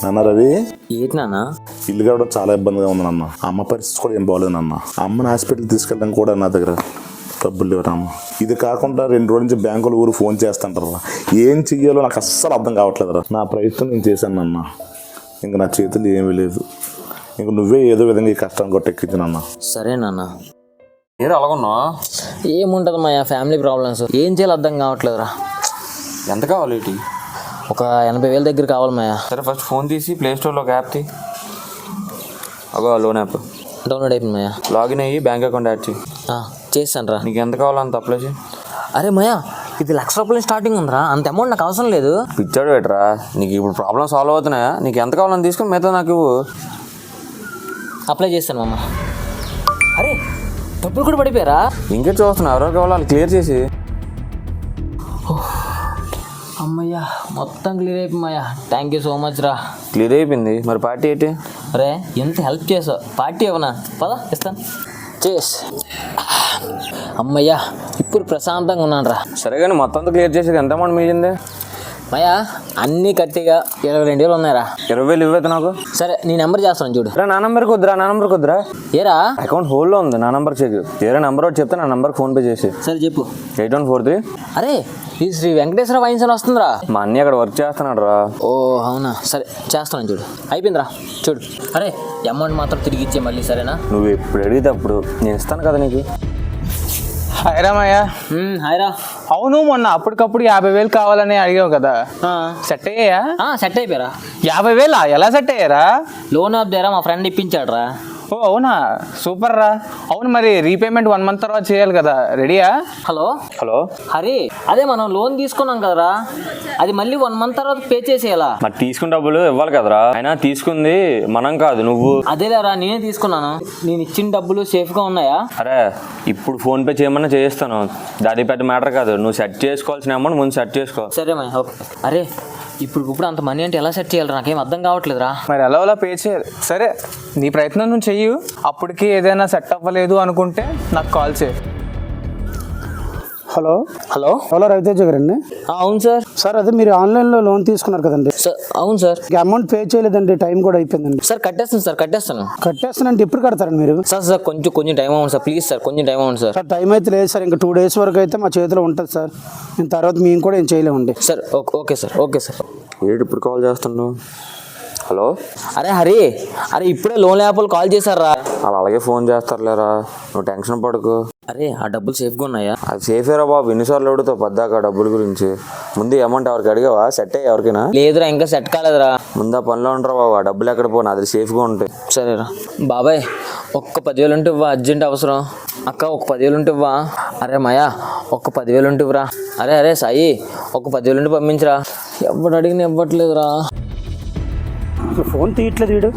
నాన్న రవి, ఏంటి నాన్న? ఇల్లు కావడం చాలా ఇబ్బందిగా ఉంది నాన్న. అమ్మ పరిస్థితి కూడా ఏం బాగోలేదు నాన్న. అమ్మని హాస్పిటల్ తీసుకెళ్ళడం కూడా నా దగ్గర డబ్బులు లేవు నాన్న. ఇది కాకుండా 2 రోజుల నుంచి బ్యాంకులు ఊరు ఫోన్ చేస్తుంటారు. ఏం చెయ్యాలో నాకు అస్సలు అర్థం కావట్లేదురా. నా ప్రయత్నం నేను చేశాను నాన్న. ఇంక నా చేతులు ఏమీ లేదు. ఇంక నువ్వే ఏదో విధంగా ఈ కష్టాన్ని కొట్టెక్కించు నాన్న. సరే నాన్న. ఏదో అలాగున్నా ఏముంటుంది మా ఫ్యామిలీ ప్రాబ్లమ్స్, ఏం చేయాలో అర్థం కావట్లేదురా. ఎంత కావాలి ఏంటి? ఒక 80,000 దగ్గర కావాలి మాయా. సరే ఫస్ట్ ఫోన్ తీసి ప్లే స్టోర్లో ఒక యాప్ తీ. అగో లోన్ యాప్ డౌన్లోడ్ అయిపోయింది మాయా. లాగిన్ అయ్యి బ్యాంక్ అకౌంట్ యాడ్ చేయి. చేస్తాను రా. నీకు ఎంత కావాలో అంత అప్లై చేయి. అరే మాయా, ఇది ₹1,00,000 స్టార్టింగ్ ఉందిరా. అంత అమౌంట్ నాకు అవసరం లేదు. పిచ్చాడు పెట్టరా, నీకు ఇప్పుడు ప్రాబ్లం సాల్వ్ అవుతున్నాయా? నీకు ఎంత కావాలని తీసుకుని మిగతా నాకు ఇవ్వు. అప్లై చేస్తాను మామ. అరే డబ్బులు కూడా పడిపోయారా? ఇంకేం చూస్తున్నావు? ఎవరో కావాలో వాళ్ళు క్లియర్ చేసి. అమ్మయ్యా, మొత్తం క్లియర్ అయిపోయి మాయా. థ్యాంక్ యూ సో మచ్ రా. క్లియర్ అయిపోయింది. మరి పార్టీ ఏంటి? అరే ఎంత హెల్ప్ చేసావు. పార్టీ ఇవ్వనా? పద ఇస్తాను. చేస్. అమ్మయ్యా, ఇప్పుడు ప్రశాంతంగా ఉన్నాను రా. సరే కానీ మొత్తం అంతా క్లియర్ చేసేది ఎంత అమౌంట్ మిగిలింది? మాయా అన్నీ కట్టిగా 22,000 ఉన్నాయిరా. 20,000 ఇవ్వదు నాకు. సరే నీ నెంబర్ చేస్తాను చూడు. నా నెంబర్కి వద్దురా, నా నెంబర్కి వద్దురా. ఏరా అకౌంట్ హోల్డ్లో ఉంది, నా నెంబర్ చెక్. వేరే నెంబర్ ఒకటి చెప్తే నా నెంబర్కి ఫోన్పే చేసి. సరే చెప్పు. 8143. అరే ఇది శ్రీ వెంకటేశ్వర వైన్స్ అని వస్తుందిరా. మా అన్నయ్య అక్కడ వర్క్ చేస్తున్నాడు రా. ఓ అవునా, సరే చేస్తాను చూడు. అయిపోయిందిరా చూడు. అరే అమౌంట్ మాత్రం తిరిగి ఇచ్చే మళ్ళీ, సరేనా? నువ్వు ఎప్పుడు అడిగితే అప్పుడు నేను ఇస్తాను కదా నీకు. హాయ్ రామయ్య. హాయ్ రా. అవును, మొన్న అప్పటికప్పుడు 50,000 కావాలని అడిగావు కదా, సెట్ అయ్యాయా? సెట్ అయిపోయారా. 50,000 ఎలా సెట్ అయ్యారా? లోన్ ఆఫ్ ద్వారా మా ఫ్రెండ్ ఇప్పించాడు రా. ఓ అవునా, సూపర్ రా. అవును మరి రీపేమెంట్ 1 month తర్వాత చేయాలి కదా, రెడీయా? హలో హలో హరి, అదే మనం లోన్ తీసుకున్నాం కదరా, అది మళ్ళీ 1 month తర్వాత పే చేసేయాలా? మరి తీసుకున్న డబ్బులు ఇవ్వాలి కదరా. అయినా తీసుకుంది మనం కాదు, నువ్వు. అదేలేరా, నేనే తీసుకున్నాను. నేను ఇచ్చిన డబ్బులు సేఫ్గా ఉన్నాయా? అరే ఇప్పుడు ఫోన్ పే చేయమన్నా చేస్తాను, దాని పెద్ద మ్యాటర్ కాదు. నువ్వు సెట్ చేసుకోవాల్సిన అమౌంట్ ముందు సెట్ చేసుకో. సరే మా. అరే ఇప్పుడు అంత మనీ అంటే ఎలా సెట్ చేయాలి? నాకేం అర్థం కావట్లేదురా. మరి ఎలా పే చేయాలి? సరే నీ ప్రయత్నం నువ్వు చెయ్యు. అప్పటికి ఏదైనా సెట్ అవ్వలేదు అనుకుంటే నాకు కాల్ చేయి. హలో హలో హలో రవితేజ గారండి. అవును సార్. సార్ అదే మీరు ఆన్లైన్లో లోన్ తీసుకున్నారు కదండి. సార్ అవును సార్. అమౌంట్ పే చేయలేదండి, టైం కూడా అయిపోయిందండి. Sir కట్టేస్తాను sir, కట్టేస్తాను. కట్టేస్తానంటే ఎప్పుడు కడతారండి మీరు? సార్ కొంచెం టైం అవ్వండి సార్, ప్లీజ్ సార్, కొంచెం టైం అవ్వండి సార్. సార్ టైం అయితే లేదు సార్, ఇంకా 2 days వరకు అయితే మా చేతిలో ఉంటుంది సార్. నేను తర్వాత మేము కూడా ఏం చేయలేమండి. Sir okay sir, okay sir. ఏంటి ఇప్పుడు కాల్ చేస్తున్నావు? హలో. అరే హరి, అరే ఇప్పుడే లోన్ యాప్లు కాల్ చేశారా? వాళ్ళు అలాగే ఫోన్ చేస్తారులేరా, నువ్వు టెన్షన్ పడకు. అరే ఆ డబ్బులు సేఫ్గా ఉన్నాయా? అది సేఫేరా బాబు, ఎన్నిసార్లు అడుగుతావు పద్దాక డబ్బుల గురించి. ముందు అమౌంట్ ఎవరికి అడిగావా? సెట్ అయ్యి ఎవరికైనా? లేదురా, ఇంకా సెట్ కాలేదురా. ముందు ఆ పనిలో ఉంటారా బాబు, ఆ డబ్బులు ఎక్కడ పోనా, అది సేఫ్గా ఉంటాయి. సరేరా బాబాయ్, ఒక్క 10,000 ఉంటే ఇవ్వా, అర్జెంట్ అవసరం. అక్క ఒక 10,000 ఉంటే ఇవ్వా. అరే మాయా ఒక్క 10,000 ఉంటే ఇవ్వరా. అరే సాయి ఒక 10,000 ఉంటే పంపించరా. ఎవడు అడిగినా ఇవ్వట్లేదురా. ఫోన్ తీయట్లేదు వీడు.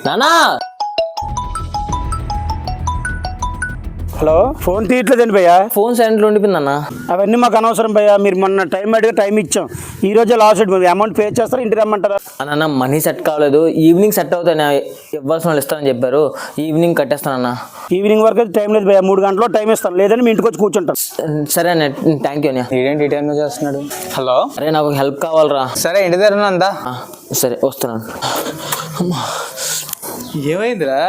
నానా హలో, ఫోన్ తీయట్లేదండి భయ్యా. ఫోన్ సైలెంట్లో ఉండిపోయిందన్నా. అవన్నీ మాకు అనవసరం భయ్యా. మీరు మొన్న టైం ఇచ్చాం, ఈ రోజే లాస్ట్ డేట్. అమౌంట్ పే చేస్తారా, ఇంటికి రమ్మంటారా? అన్న మనీ సెట్ కావలేదు, ఈవినింగ్ సెట్ అవుతాయి, ఇవ్వాల్సిన వాళ్ళు ఇస్తానని చెప్పారు. ఈవినింగ్ కట్టేస్తానన్నా. ఈవినింగ్ వరకు అయితే టైం లేదు భయ్యా, 3 గంటల్లో టైం ఇస్తాను, లేదని మీ ఇంటికి వచ్చి కూర్చుంటాను. సరే అన్న, థ్యాంక్ యూ అన్న. ఏంటి ఈ టైంలో చేస్తున్నాడు? హలో. అరే నాకు హెల్ప్ కావాలరా. సరే ఇంటి దగ్గర అందా. సరే వస్తున్నాను. ఏమైందిరా?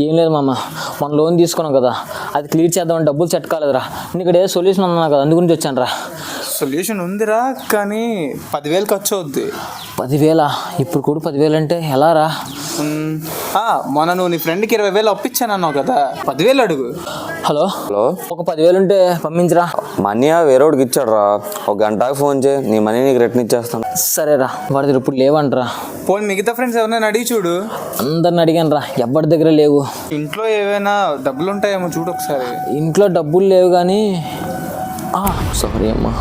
ఏం లేదు మామ, మనం లోన్ తీసుకున్నాం కదా, అది క్లియర్ చేద్దామని డబ్బులు సెట్ కాలేదురా. నేను ఇక్కడ ఏదో సొల్యూషన్ ఉన్నా కదా, అందు గురించి వచ్చాను రా. సొల్యూషన్ ఉందిరా, కానీ 10,000 ఖర్చు అవుద్ది. 10,000? ఇప్పుడు కూడా 10,000 అంటే ఎలా రా? మొన్న నువ్వు నీ ఫ్రెండ్కి 20,000 అప్పించాను అన్నావు కదా, 10,000 అడుగు. హలో హలో, ఒక 10,000 ఉంటే పంపించరా. మనీ వేరేవాడికి ఇచ్చాడు రా, ఒక గంటకు ఫోన్ చేయి, నీ మనీ నీకు రిటర్న్ ఇచ్చేస్తాను. సరేరా, వాడి దగ్గర ఇప్పుడు లేవంటరా. పోనీ మిగతా ఫ్రెండ్స్ ఎవరైనా అడిగి చూడు. అందరిని అడిగాను రా, ఎవరి దగ్గర లేవు. ఇంట్లో ఏవైనా డబ్బులు ఉంటాయేమో చూడు ఒకసారి. ఇంట్లో డబ్బులు లేవు కానీ సారీ అమ్మా,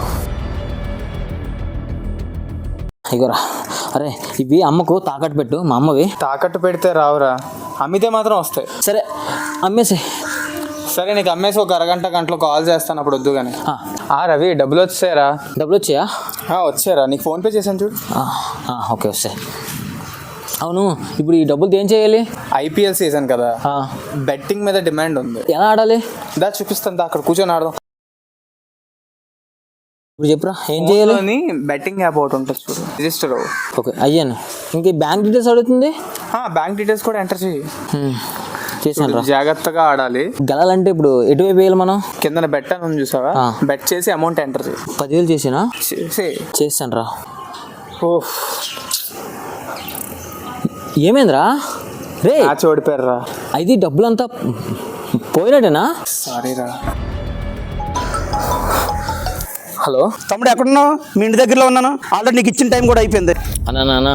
ఇగోరా. అరే ఇవి అమ్మకు తాకట్టు పెట్టు, మా అమ్మవి. తాకట్టు పెడితే రావురా, అమ్మితే మాత్రం వస్తాయి. సరే అమ్మేసి. సరే నీకు అమ్మేసి ఒక గంటలో కాల్ చేస్తాను, అప్పుడు వద్దు కానీ. రవి డబ్బులు వచ్చారా? డబ్బులు వచ్చాయా? వచ్చారా, నీకు ఫోన్పే చేశాను చూడు. ఓకే వస్తాయి. అవును, ఇప్పుడు ఈ డబ్బులు ఏం చేయాలి? IPL సీజన్ కదా, బెట్టింగ్ మీద డిమాండ్ ఉంది. ఎలా ఆడాలి? చూపిస్తాను, అక్కడ కూర్చొని ఆడదాం. ఇప్పుడు చెప్పురా ఏం చేయాలి? అని బెట్టింగ్ యాప్ ఒకటి ఉంటుంది చూడు, రిజిస్టర్ అవ్వు. ఓకే అయ్యాను. ఇంక బ్యాంక్ డీటెయిల్స్ అడుగుతుంది. బ్యాంక్ డీటెయిల్స్ కూడా ఎంటర్ చేయి. చేశాను రా. జాగ్రత్తగా ఆడాలి. గెలాలంటే ఇప్పుడు ఎటువైపు వేయాలి మనం? కింద బెట్ అని ఉంది చూసావా, బెట్ చేసి అమౌంట్ ఎంటర్ చేయి. 10,000 చేసినా? చేశాను రా. ఓహ్, ఏమైందిరా రే? మ్యాచ్ ఓడిపోయారా? అది డబ్బులంతా పోయినట్టేనా? సారీ రా. హలో తమ్ముడు ఎక్కడున్నావు? మీ ఇంటి దగ్గరలో ఉన్నాను. ఆల్రెడీ నీకు ఇచ్చిన టైం కూడా అయిపోయింది. అన్నా నాన్న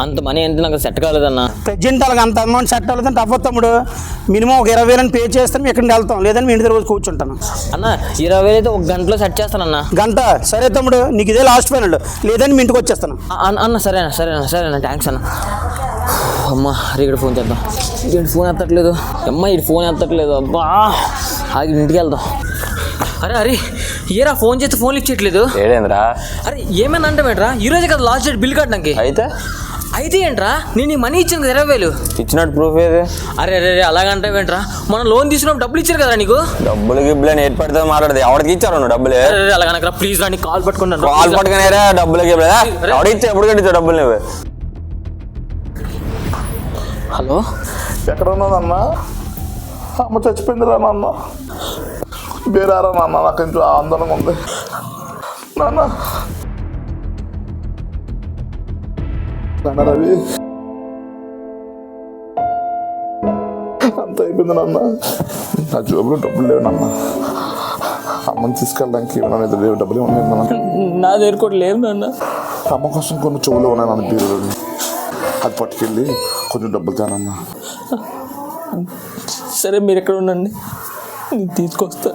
అంత మనీ అంటే నాకు సెట్ కాలేదన్నా. ప్రజెంట్ అలాగ అంత అమౌంట్ సెట్ అవ్వలేదంటే అవ్వదు తమ్ముడు. మినిమం ఒక 20,000 పే చేస్తాను, ఎక్కడికి వెళ్తాం, లేదని మీ ఇంటి దగ్గర రోజు కూర్చుంటాను. అన్న 20,000 అయితే ఒక గంటలో సెట్ చేస్తానన్నా. గంట? సరే తమ్ముడు, నీకు ఇదే లాస్ట్ ఫైనల్, లేదని మీ ఇంటికి వచ్చేస్తాను. అన్న సరేనా థ్యాంక్స్ అన్న. అమ్మ ఇక్కడ ఫోన్ చేద్దాం. ఇటు ఫోన్ ఎత్తట్లేదు. అమ్మ ఇటు ఫోన్ ఎత్తట్లేదు. అబ్బా ఆగి ఇంటికి వెళ్దాం. అరే ఏరా ఫోన్ చేస్తే ఫోన్ ఇచ్చేయట్లేదు. ఏడేంద్రా? అరే ఏమైనా అంటే ఏంట్రా, ఈ రోజే కదా లాస్ట్ డేట్ బిల్ కట్టడానికి. అయితే ఏంట్రా నేను ఈ మనీ ఇచ్చాను 20,000 ఇచ్చినట్టు ప్రూఫ్ ఏది? అరే అలాగంటే ఏంట్రా, మనం లోన్ తీసుకున్నప్పుడు డబ్బులు ఇచ్చారు కదా నీకు. డబ్బులు గిబ్బులని ఏటు పడితే మాట్లాడదు. ఎవరికి ఇచ్చారు నువ్వు డబ్బులు? అలాగనకరా ప్లీజ్ రా, నీకు కాల్ పట్టుకున్నాను. కాల్ పట్టుకునేరా డబ్బులు గిబ్బులు? ఎవరికి ఇచ్చా? ఎప్పుడు కట్టించావు డబ్బులు నువ్వు? హలో ఎక్కడ ఉన్నదన్నా? అమ్మ చచ్చిపోయిందిరా నాన్న. వేరారా నాన్న, నాకు కొంచెం ఆందోళనగా ఉంది నాన్న. రవి అంత అయిపోయింది నాన్న. నా జోబులో డబ్బులు లేవు నాన్న. అమ్మని తీసుకెళ్ళడానికి లేవు, డబ్బులు ఉన్నాయి నాన్న. నా దగ్గర కూడా లేవు నాన్న. అమ్మ కోసం కొన్ని చెవులు ఉన్నాయి నాన్న, బీరులో. అది పట్టుకెళ్ళి కొంచెం డబ్బులు తానన్నా. సరే మీరు ఎక్కడ ఉండండి, నేను తీసుకొస్తా.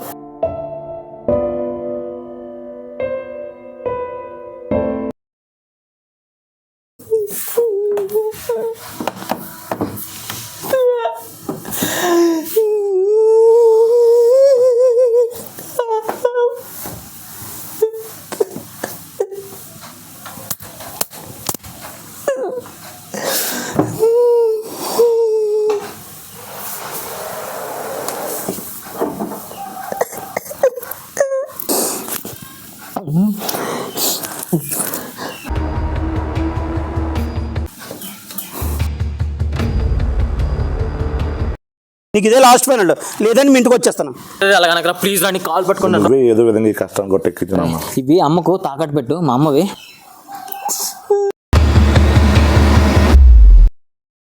నీకు ఇదే లాస్ట్ ఫైనల్, లేదని మీ ఇంటికి వచ్చేస్తాను. అలాగనకరా ప్లీజ్ రా, నీకు కాల్ పట్టుకున్నాను. నువ్వే ఏదో విధంగా ఈ కష్టాన్ని కొట్టెక్కించినమ్మా. ఇవి అమ్మకు తాకట్టు పెట్టు, మా అమ్మవి.